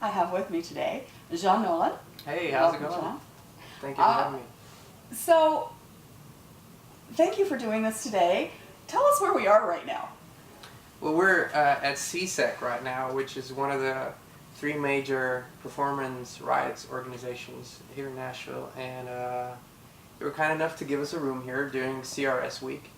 I have with me today Jean Nolan. Hey, how's it Welcome, going? Jean. Thank you for having me. So, thank you for doing this today. Tell us where we are right now. Well, we're at CSEC right now, which is one of the three major performance rights organizations here in Nashville, and they were kind enough to give us a room here during CRS week.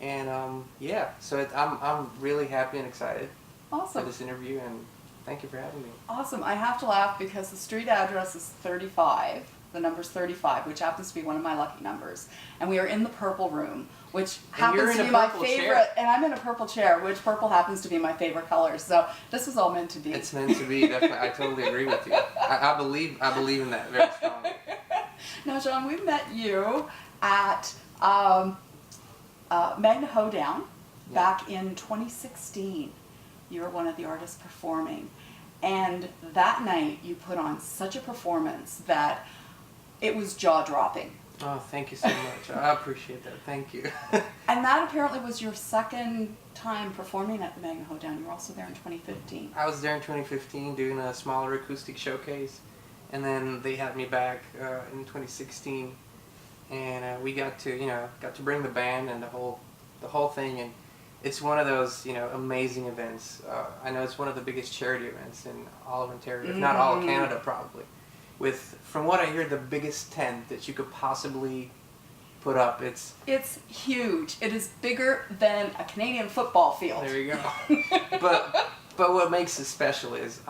And yeah, so I'm really happy and excited for Awesome. this interview, and thank you for having me. Awesome. I have to laugh because the street address is 35. The number's 35, which happens to be one of my lucky numbers. And we are in the purple room, which happens to be my favorite. And I'm in a purple chair, which purple happens to be my favorite color. So this was all meant to be. It's meant to be, definitely. I totally agree with you. I believe in that very strongly. Now, Jean, we met you at Magna Hoedown back in 2016. You were one of the artists performing. And that night you put on such a performance that it was jaw-dropping. Oh, thank you so much. I appreciate that. Thank you. And that apparently was your second time performing at the Magna Hoedown. You were also there in 2015. I was there in 2015 doing a smaller acoustic showcase, and then they had me back in 2016, and we got to bring the band and the whole thing, and it's one of those amazing events. I know it's one of the biggest charity events in all of Ontario, if not all of Canada, probably. With, from what I hear, the biggest tent that you could possibly put up. It's huge. It is bigger than a Canadian football field. There you go. but what makes it special is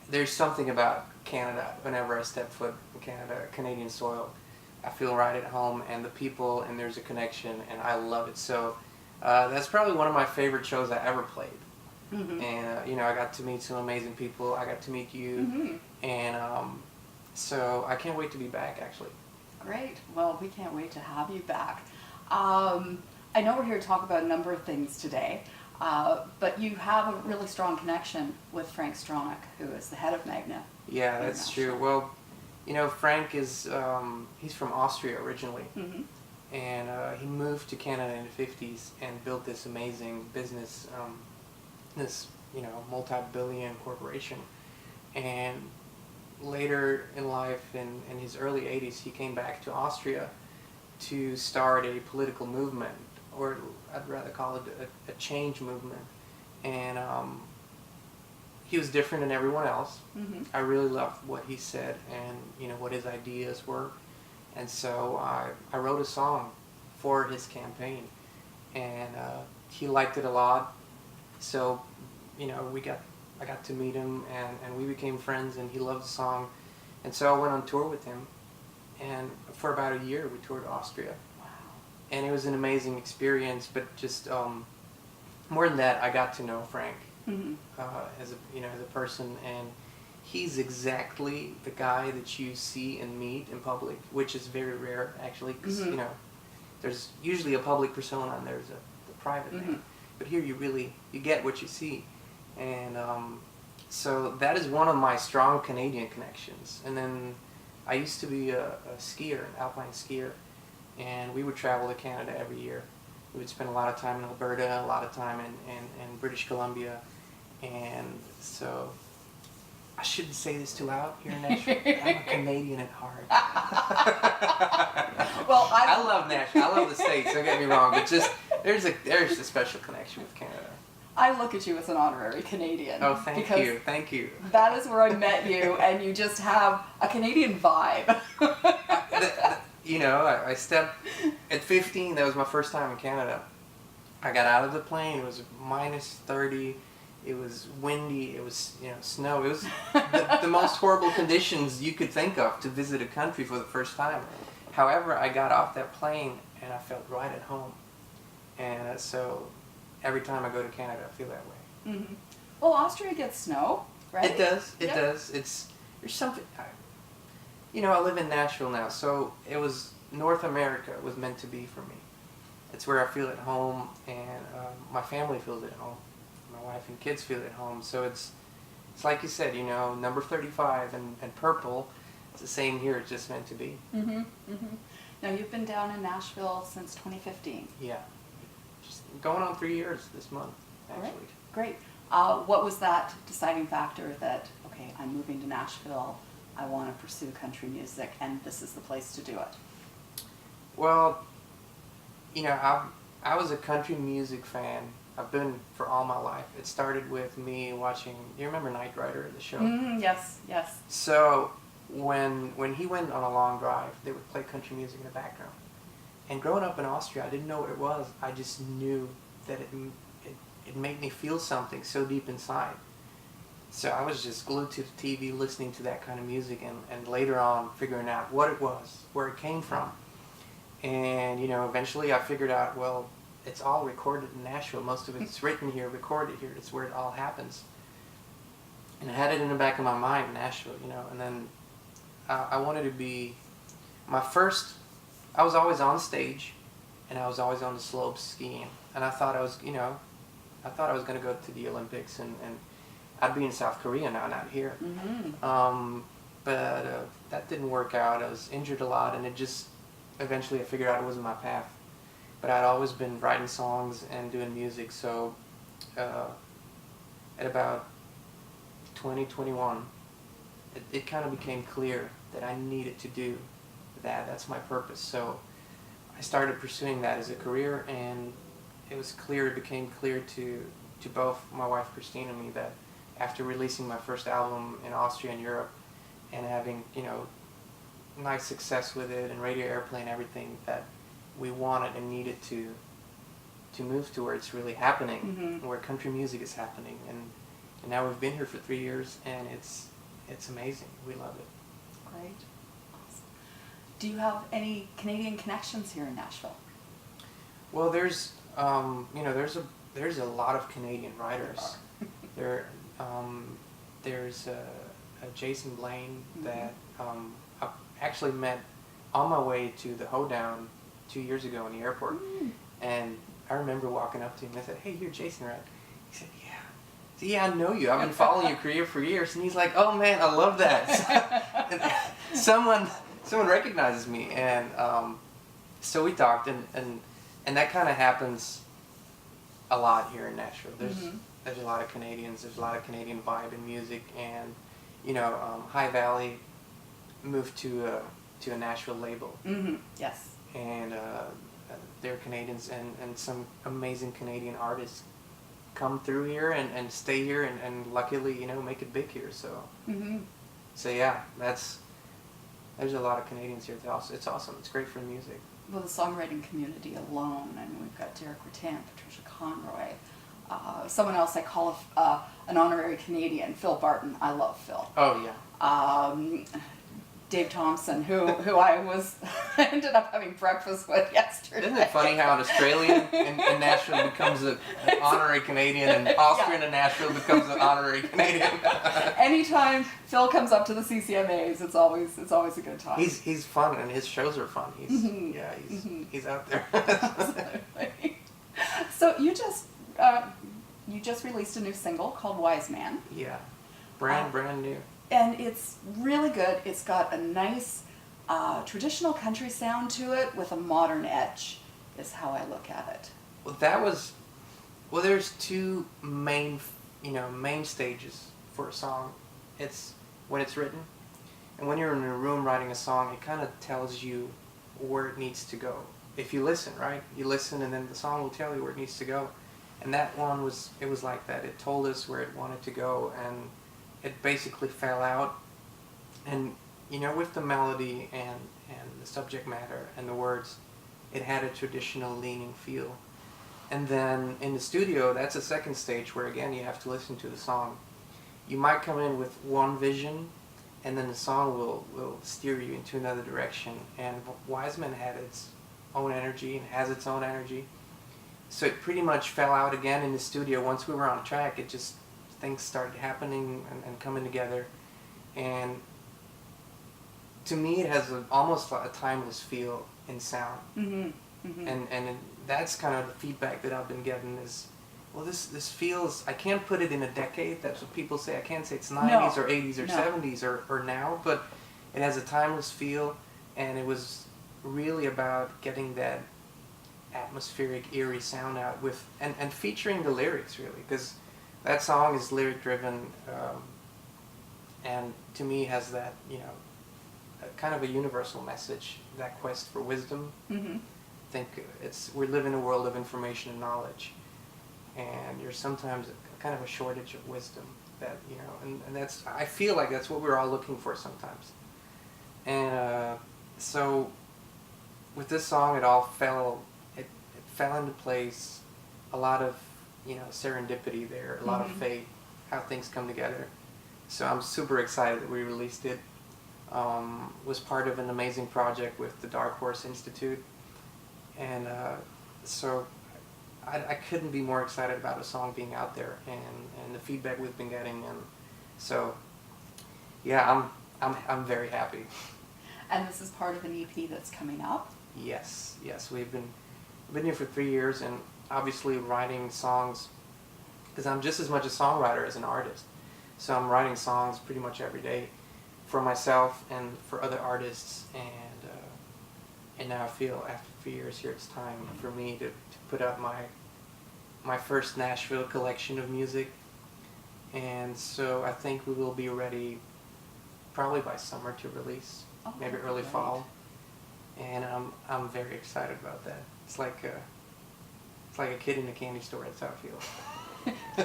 there's something about Canada. Whenever I step foot in Canada, Canadian soil, I feel right at home, and the people, and there's a connection, and I love it. So that's probably one of my favorite shows I ever played. Mm-hmm. And I got to meet some amazing people. I got to meet you, and so I can't wait to be back. Actually. Great. Well, we can't wait to have you back. I know we're here to talk about a number of things today, but you have a really strong connection with Frank Stronach, who is the head of Magna. Yeah, that's true. Well, Frank is he's from Austria originally, and he moved to Canada in the 50s and built this amazing business. This multi-billion corporation, and later in life, in his early 80s, he came back to Austria to start a political movement, or I'd rather call it a change movement. And he was different than everyone else. I really loved what he said and what his ideas were, and so I wrote a song for his campaign, and he liked it a lot. So, I got to meet him, and we became friends, and he loved the song. And so I went on tour with him, and for about a year we toured Austria. Wow. And it was an amazing experience, but just more than that, I got to know Frank as a person, and he's exactly the guy that you see and meet in public, which is very rare, actually, because, there's usually a public persona and there's the private man. But here you get what you see. And so that is one of my strong Canadian connections. And then I used to be a skier, an alpine skier, and we would travel to Canada every year. We would spend a lot of time in Alberta, a lot of time in British Columbia. And so I shouldn't say this too loud here in Nashville. I'm a Canadian at heart. Well, I love Nashville. I love the States, don't get me wrong, but just there's a special connection with Canada. I look at you as an honorary Canadian. Oh, thank you. That is where I met you, and you just have a Canadian vibe. I stepped at 15. That was my first time in Canada. I got out of the plane. It was minus 30. It was windy. It was snow. It was the most horrible conditions you could think of to visit a country for the first time. However, I got off that plane and I felt right at home. And so every time I go to Canada, I feel that way. Well, Austria gets snow, right? It does. It does. There's something. I live in Nashville now, so it was North America was meant to be for me. It's where I feel at home, and my family feels at home. My wife and kids feel at home. So it's like you said, number 35 and purple. It's the same here. It's just meant to be. Now, you've been down in Nashville since 2015. Yeah. Just going on 3 years this month, actually. Great. What was that deciding factor that, okay, I'm moving to Nashville, I want to pursue country music, and this is the place to do it? Well, I was a country music fan. I've been for all my life. It started with me watching, you remember Knight Rider, the show? Yes, yes. So when he went on a long drive, they would play country music in the background. And growing up in Austria, I didn't know what it was. I just knew that it made me feel something so deep inside. So I was just glued to the TV listening to that kind of music, and later on figuring out what it was, where it came from. And eventually I figured out, well, it's all recorded in Nashville. Most of it's written here, recorded here. It's where it all happens. And I had it in the back of my mind, Nashville, and then I wanted to be I was always on stage, and I was always on the slopes skiing, and I thought I was going to go to the Olympics, and I'd be in South Korea now, not here. But that didn't work out. I was injured a lot, and eventually I figured out it wasn't my path. But I'd always been writing songs and doing music, so at about 2021, it kind of became clear that I needed to do that. That's my purpose. So I started pursuing that as a career, and it became clear to both my wife Christine and me that after releasing my first album in Austria and Europe and having, nice success with it and radio airplay and everything, that we wanted and needed to move to where it's really happening, where country music is happening. And now we've been here for 3 years, and it's amazing. We love it. Great. Awesome. Do you have any Canadian connections here in Nashville? Well, there's a lot of Canadian writers. There's a Jason Blaine that I actually met on my way to the Hoedown 2 years ago in the airport, and I remember walking up to him and I said, "Hey, you're Jason, right?" He said, "Yeah." I said, "Yeah, I know you. I've been following your career for years." And he's like, "Oh man, I love that." And someone recognizes me, and so we talked, and that kind of happens a lot here in Nashville. There's a lot of Canadians. There's a lot of Canadian vibe in music, and High Valley moved to a Nashville label. Yes. And they're Canadians, and some amazing Canadian artists come through here and stay here, and luckily make it big here. So so yeah, there's a lot of Canadians here. It's awesome. It's great for music. Well, the songwriting community alone, I mean, we've got Derek Rattan, Patricia Conroy, someone else I call an honorary Canadian, Phil Barton. I love Phil. Oh yeah. Dave Thompson, who I ended up having breakfast with yesterday. Isn't it funny how an Australian in Nashville becomes an honorary Canadian, and Austrian in Nashville becomes an honorary Canadian? Anytime Phil comes up to the CCMAs, it's always a good time. He's fun, and his shows are fun. He's out there. Absolutely. So you just released a new single called Wise Man. Yeah, brand new. And it's really good. It's got a nice traditional country sound to it with a modern edge, is how I look at it. Well, there's two main stages for a song. It's when it's written, and when you're in a room writing a song, it kind of tells you where it needs to go. If you listen, right? You listen, and then the song will tell you where it needs to go. And that one was like that. It told us where it wanted to go, and it basically fell out. And with the melody and the subject matter and the words, it had a traditional leaning feel. And then in the studio, that's a second stage where again you have to listen to the song. You might come in with one vision, and then the song will steer you into another direction. And Wiseman had its own energy and has its own energy. So it pretty much fell out again in the studio. Once we were on track, things started happening and coming together. And to me, it has almost a timeless feel in sound. And that's kind of the feedback that I've been getting is, well, this feels, I can't put it in a decade. That's what people say. I can't say it's 90s or 80s or 70s or now, but it has a timeless feel, and it was really about getting that atmospheric, eerie sound out with, and featuring the lyrics, really, because that song is lyric driven, and to me has that, kind of a universal message, that quest for wisdom. Mm-hmm. I think we live in a world of information and knowledge, and there's sometimes kind of a shortage of wisdom that, and I feel like that's what we're all looking for sometimes. And so with this song, it fell into place. A lot of, serendipity there, a lot of fate, how things come together. So I'm super excited that we released it. Was part of an amazing project with the Dark Horse Institute, and so I couldn't be more excited about a song being out there and the feedback we've been getting, and so yeah, I'm very happy. And this is part of an EP that's coming up? Yes, we've been here for 3 years, and obviously writing songs, because I'm just as much a songwriter as an artist, so I'm writing songs pretty much every day for myself and for other artists, and now I feel after 3 years here it's time for me to put out my first Nashville collection of music, and so I think we will be ready probably by summer to release, maybe early fall, and I'm very excited about that. It's like a kid in a candy store. That's how I feel.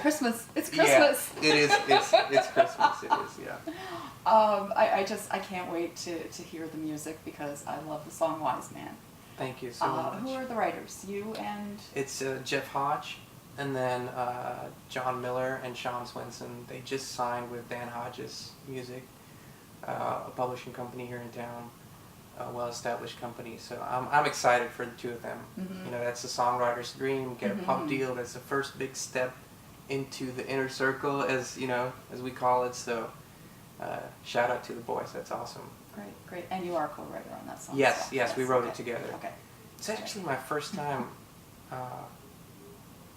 Christmas. It's Christmas. Yeah, it is. It's Christmas. It is. Yeah. I can't wait to hear the music because I love the song Wise Man. Thank you so much. Who are the writers? You and? It's Jeff Hodge, and then John Miller and Sean Swenson. They just signed with Dan Hodges Music, a publishing company here in town, a well-established company. So I'm excited for the two of them. Mm-hmm. That's a songwriter's dream. Get a pub deal. That's the first big step into the inner circle, as we call it. So shout out to the boys. That's awesome. Great. And you are a co-writer on that song. Yes, as well. we wrote it together. Okay. It's actually my first time,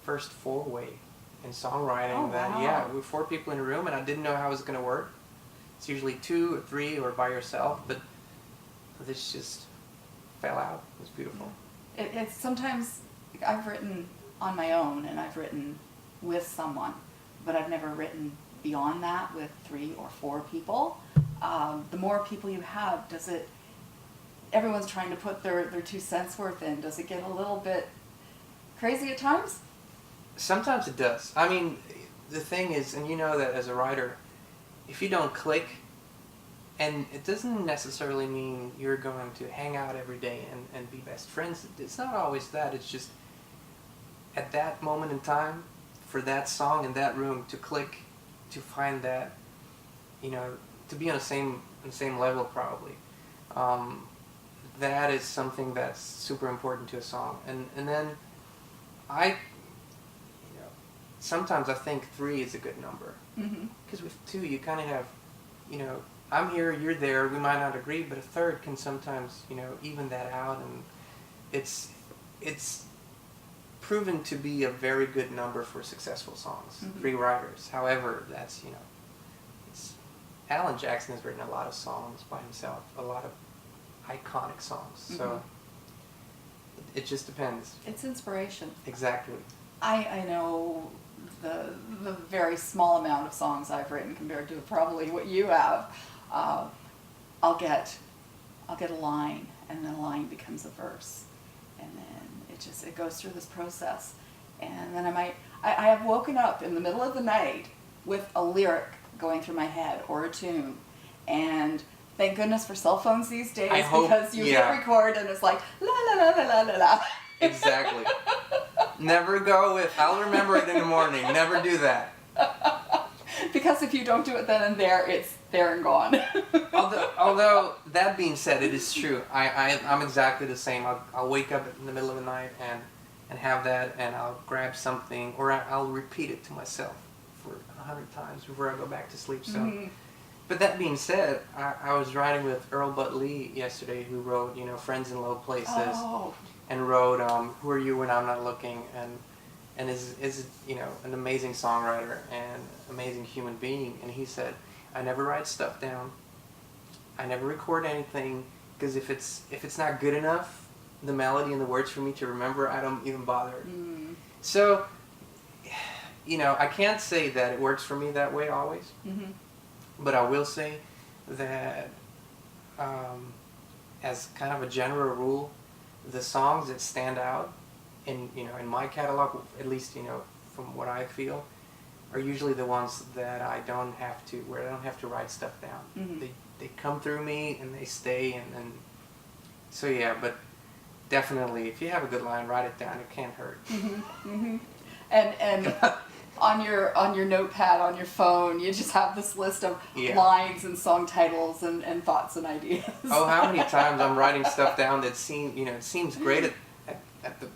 first four-way in songwriting. Oh, that wow. Yeah, we were 4 people in a room, and I didn't know how it was going to work. It's usually 2 or 3 or by yourself, but this just fell out. It was beautiful. It's sometimes I've written on my own and I've written with someone, but I've never written beyond that with 3 or 4 people. The more people you have, everyone's trying to put their 2 cents worth in. Does it get a little bit crazy at times? Sometimes it does. I mean, the thing is, and you know that as a writer, if you don't click, and it doesn't necessarily mean you're going to hang out every day and be best friends. It's not always that. It's just at that moment in time, for that song in that room to click, to find that, to be on the same level probably. That is something that's super important to a song. And then sometimes I think 3 is a good number. Because with 2, you kind of have, I'm here, you're there, we might not agree, but a third can sometimes, even that out, and it's proven to be a very good number for successful songs, 3 writers. However, that's, Alan Jackson has written a lot of songs by himself, a lot of iconic songs, so it just depends. It's inspiration. Exactly. I know the very small amount of songs I've written compared to probably what you have. I'll get a line, and then a line becomes a verse, and then it goes through this process, and then I have woken up in the middle of the night with a lyric going through my head or a tune, and thank goodness for cell phones these days, because you hit record and it's like la la la la la la la. Exactly. Never go with I'll remember it in the morning. Never do that. Because if you don't do it then and there, it's there and gone. although that being said, it is true. I'm exactly the same. I'll wake up in the middle of the night and have that, and I'll grab something, or I'll repeat it to myself for 100 times before I go back to sleep. So, but that being said, I was riding with Earl Butt Lee yesterday, who wrote Friends in Low Places, and wrote Who Are You When I'm Not Looking, and is an amazing songwriter and amazing human being. And he said, I never write stuff down. I never record anything, because if it's not good enough, the melody and the words for me to remember, I don't even bother. So you know, I can't say that it works for me that way always, but I will say that as kind of a general rule, the songs that stand out in my catalog, at least from what I feel, are usually the ones that I don't have to write stuff down. They come through me and they stay, and so yeah. But definitely, if you have a good line, write it down. It can't hurt. And on your notepad on your phone, you just have this list of lines and song titles and thoughts and ideas. Oh, how many times I'm writing stuff down that it seems great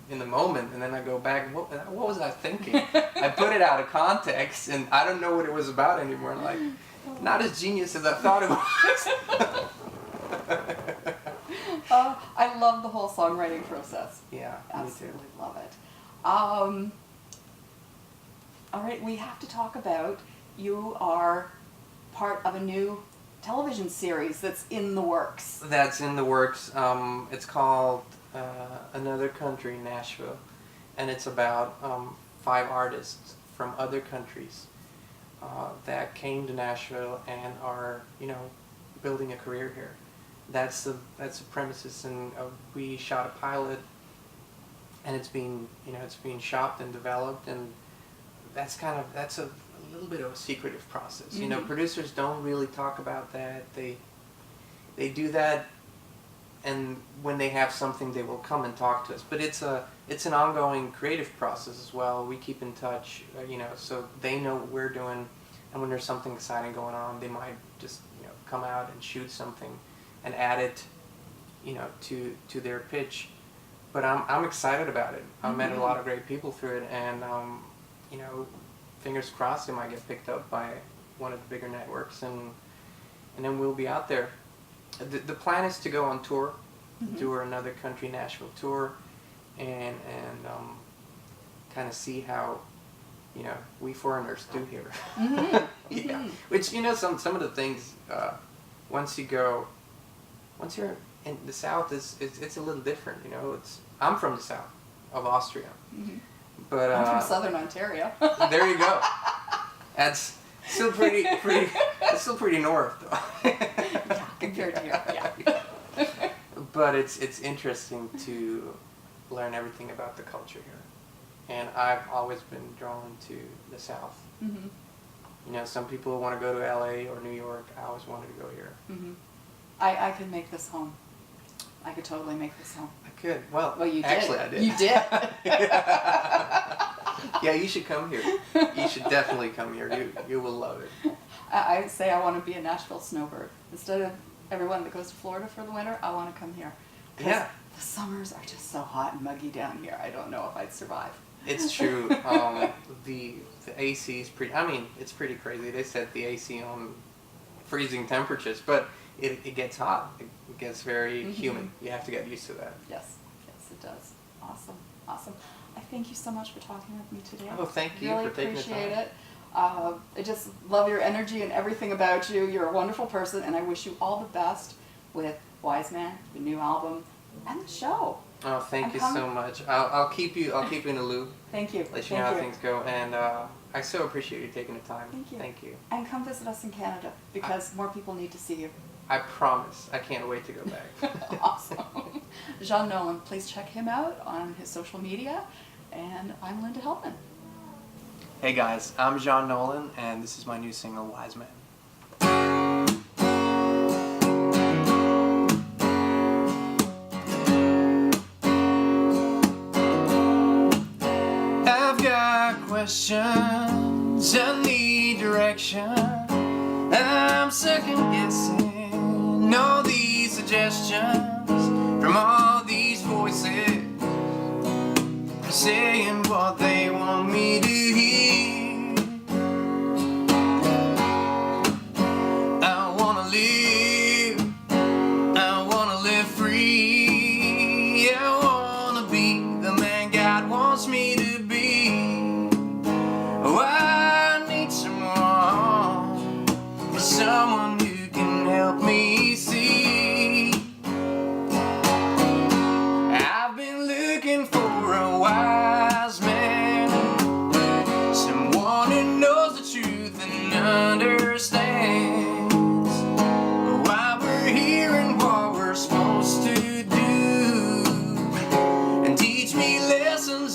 in the moment, and then I go back, what was I thinking? I put it out of context, and I don't know what it was about anymore. Like, not as genius as I thought it was. I love the whole songwriting process. Yeah, absolutely love it. All right, we have to talk about, you are part of a new television series that's in the works. That's in the works. It's called Another Country, Nashville, and it's about 5 artists from other countries that came to Nashville and are building a career here. That's the premises, and we shot a pilot, and it's being shopped and developed, and that's a little bit of a secretive process. Producers don't really talk about that. They do that, and when they have something, they will come and talk to us. But it's an ongoing creative process as well. We keep in touch, so they know what we're doing, and when there's something exciting going on, they might just come out and shoot something and add it, to their pitch. But I'm excited about it. I met a lot of great people through it, and fingers crossed it might get picked up by one of the bigger networks, and then we'll be out there. The plan is to go on tour, do our Another Country Nashville tour, and kind of see how we foreigners do here. Yeah. Which some of the things once you're in the South, it's a little different. I'm from the South of Austria. But I'm from Southern Ontario. There you go. That's still pretty. It's still pretty north, though. Yeah, compared to here. Yeah. But it's interesting to learn everything about the culture here, and I've always been drawn to the South. Some people want to go to LA or New York. I always wanted to go here. I could make this home. I could totally make this home. I could. Well, you did. Actually, I did. You did. Yeah, you should come here. You should definitely come here. You will love it. I say I want to be a Nashville snowbird. Instead of everyone that goes to Florida for the winter, I want to come here. Yeah. The summers are just so hot and muggy down here. I don't know if I'd survive. It's true. The AC is pretty. I mean, it's pretty crazy. They set the AC on freezing temperatures, but it gets hot. It gets very humid. You have to get used to that. Yes, it does. Awesome. I thank you so much for talking with me today. Oh, thank you for taking the time. Really appreciate it. I just love your energy and everything about you. You're a wonderful person, and I wish you all the best with Wise Man, the new album, and the show. Oh, thank you so much. I'll keep you in the loop. Thank you. Let you know how things go, and I so appreciate you taking the time. Thank you. And come visit us in Canada, because more people need to see you. I promise. I can't wait to go back. Awesome. Jean Nolan, please check him out on his social media. And I'm Linda Heldman. Hey guys, I'm Jean Nolan, and this is my new single, Wise Man. I've got questions, I need direction. I'm second guessing all these suggestions from all these voices saying what they want me to hear. I wanna live free. I wanna be the man God wants me to be. Oh, I need someone who can help me see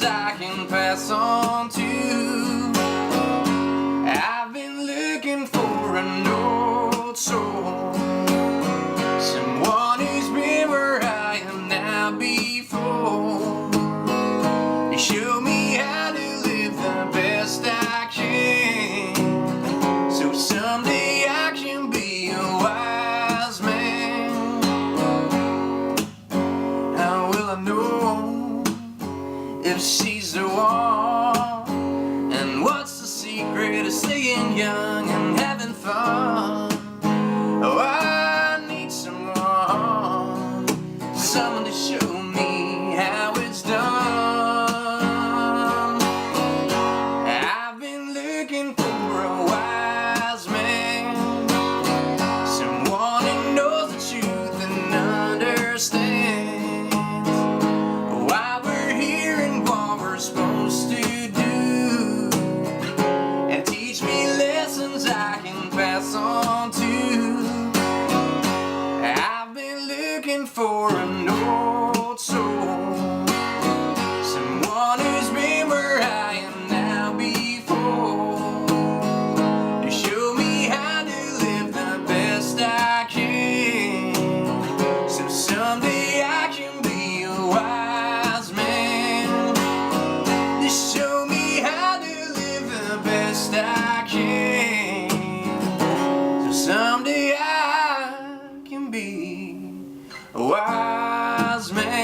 lessons I can pass on to. I've been looking for an old soul, someone who's been where I am now before. You show me how to live the best I can, so someday I can be a wise man. How will I know if she's the one? And what's the secret of staying young and having fun? Oh, I need someone to show me how it's done. I've been looking for a wise man, someone who knows the truth and understands why we're here and what we're supposed to do, and teach me lessons I can pass on to. I've been looking for an old soul, someone who's been where I am now before, to show me how to live the best I can, so someday I can be a wise man. To show me how to live the best I can, so someday I can be a wise man.